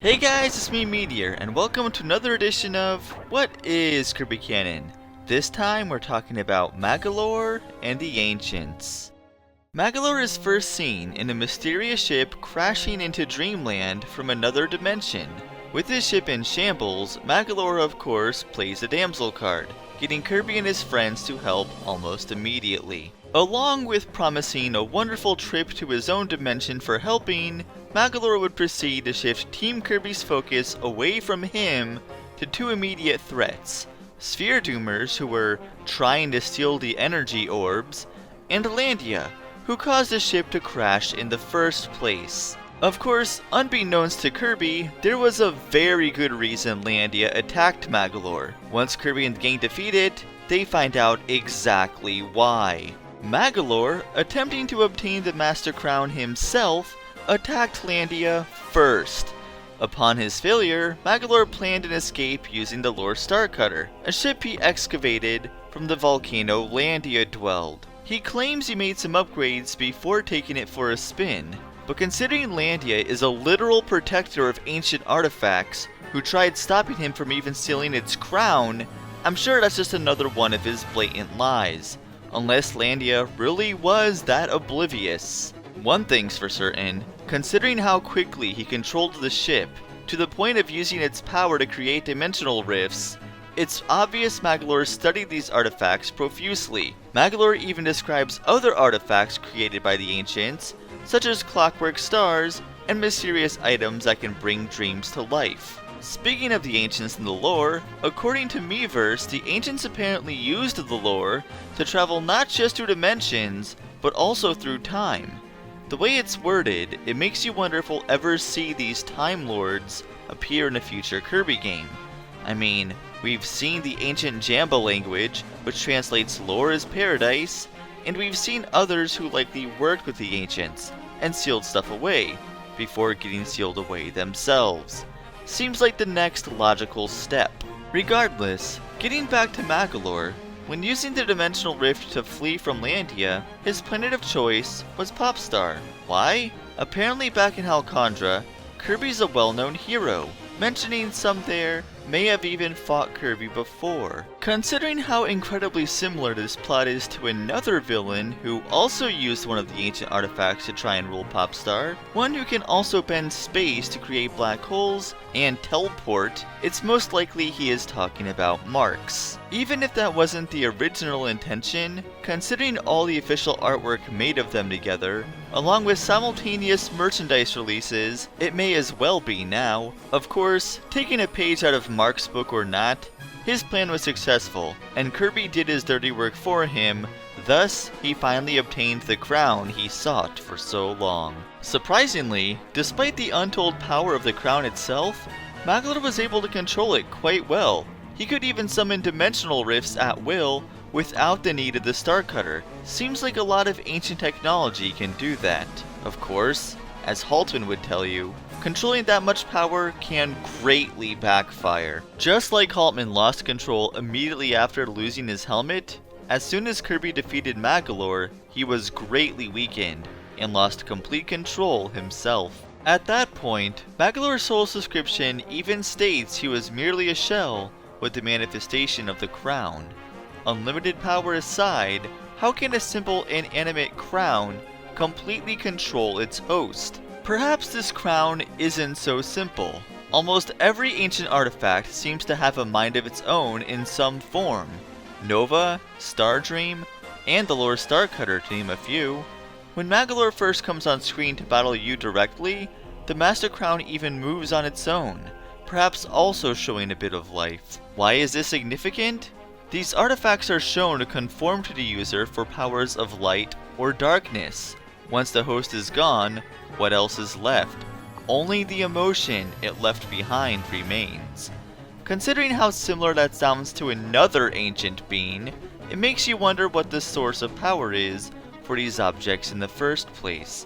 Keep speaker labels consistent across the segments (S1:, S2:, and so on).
S1: Hey guys, it's me Meteor, and welcome to another edition of What is Kirby Canon? This time we're talking about Magolor and the Ancients. Magolor is first seen in a mysterious ship crashing into Dreamland from another dimension. With his ship in shambles, Magolor of course plays a damsel card, getting Kirby and his friends to help almost immediately. Along with promising a wonderful trip to his own dimension for helping, Magolor would proceed to shift Team Kirby's focus away from him to two immediate threats: Sphere Doomers, who were trying to steal the energy orbs, and Landia, who caused the ship to crash in the first place. Of course, unbeknownst to Kirby, there was a very good reason Landia attacked Magolor. Once Kirby and the gang defeat it, they find out exactly why. Magolor, attempting to obtain the Master Crown himself, attacked Landia first. Upon his failure, Magolor planned an escape using the Lore Starcutter, a ship he excavated from the volcano Landia dwelled. He claims he made some upgrades before taking it for a spin, but considering Landia is a literal protector of ancient artifacts who tried stopping him from even stealing its crown, I'm sure that's just another one of his blatant lies, unless Landia really was that oblivious. One thing's for certain, considering how quickly he controlled the ship, to the point of using its power to create dimensional rifts, it's obvious Magolor studied these artifacts profusely. Magolor even describes other artifacts created by the Ancients, such as clockwork stars and mysterious items that can bring dreams to life. Speaking of the Ancients and the lore, according to Meteor'z, the Ancients apparently used the lore to travel not just through dimensions, but also through time. The way it's worded, it makes you wonder if we'll ever see these Time Lords appear in a future Kirby game. I mean, we've seen the ancient Jamba language, which translates lore as paradise, and we've seen others who likely worked with the Ancients and sealed stuff away, before getting sealed away themselves. Seems like the next logical step. Regardless, getting back to Magolor, when using the Dimensional Rift to flee from Landia, his planet of choice was Popstar. Why? Apparently back in Halcondra, Kirby's a well-known hero. Mentioning some there may have even fought Kirby before. Considering how incredibly similar this plot is to another villain who also used one of the ancient artifacts to try and rule Popstar, one who can also bend space to create black holes and teleport, it's most likely he is talking about Marx. Even if that wasn't the original intention, considering all the official artwork made of them together, along with simultaneous merchandise releases, it may as well be now. Of course, taking a page out of Mark's book or not, his plan was successful, and Kirby did his dirty work for him, thus he finally obtained the crown he sought for so long. Surprisingly, despite the untold power of the crown itself, Magolor was able to control it quite well. He could even summon dimensional rifts at will without the need of the Starcutter. Seems like a lot of ancient technology can do that. Of course, as Haltman would tell you, controlling that much power can greatly backfire. Just like Haltman lost control immediately after losing his helmet, as soon as Kirby defeated Magolor, he was greatly weakened and lost complete control himself. At that point, Magolor's soul description even states he was merely a shell with the manifestation of the crown. Unlimited power aside, how can a simple inanimate crown completely control its host? Perhaps this crown isn't so simple. Almost every ancient artifact seems to have a mind of its own in some form. Nova, Stardream, and the Lore Starcutter to name a few. When Magolor first comes on screen to battle you directly, the Master Crown even moves on its own, perhaps also showing a bit of life. Why is this significant? These artifacts are shown to conform to the user for powers of light or darkness. Once the host is gone, what else is left? Only the emotion it left behind remains. Considering how similar that sounds to another ancient being, it makes you wonder what the source of power is for these objects in the first place.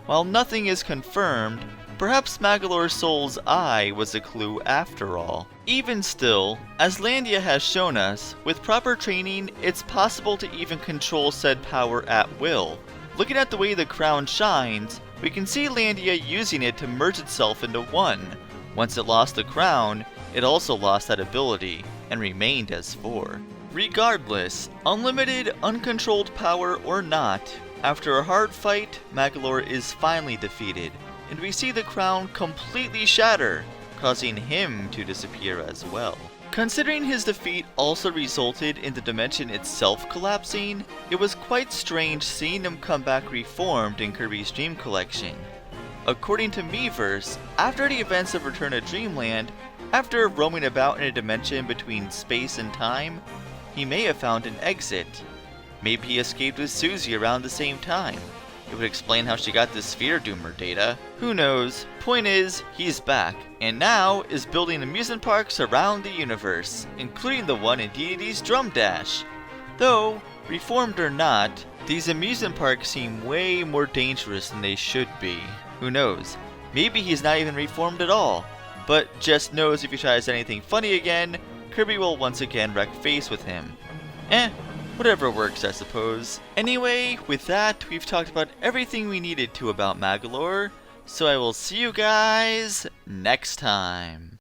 S1: While nothing is confirmed, perhaps Magolor's soul's eye was a clue after all. Even still, as Landia has shown us, with proper training, it's possible to even control said power at will. Looking at the way the crown shines, we can see Landia using it to merge itself into one, Once it lost the crown, it also lost that ability, and remained as 4. Regardless, unlimited, uncontrolled power or not, after a hard fight, Magolor is finally defeated, and we see the crown completely shatter, causing him to disappear as well. Considering his defeat also resulted in the dimension itself collapsing, it was quite strange seeing him come back reformed in Kirby's Dream Collection. According to Meteor'z, after the events of Return to Dreamland, after roaming about in a dimension between space and time, he may have found an exit. Maybe he escaped with Susie around the same time. It would explain how she got the Sphere Doomer data. Who knows? Point is, he's back, and now is building amusement parks around the universe, including the one in Deity's Drum Dash. Though, reformed or not, these amusement parks seem way more dangerous than they should be. Who knows? Maybe he's not even reformed at all, but just knows if he tries anything funny again, Kirby will once again wreck face with him. Whatever works, I suppose. Anyway, with that, we've talked about everything we needed to about Magolor, so I will see you guys next time.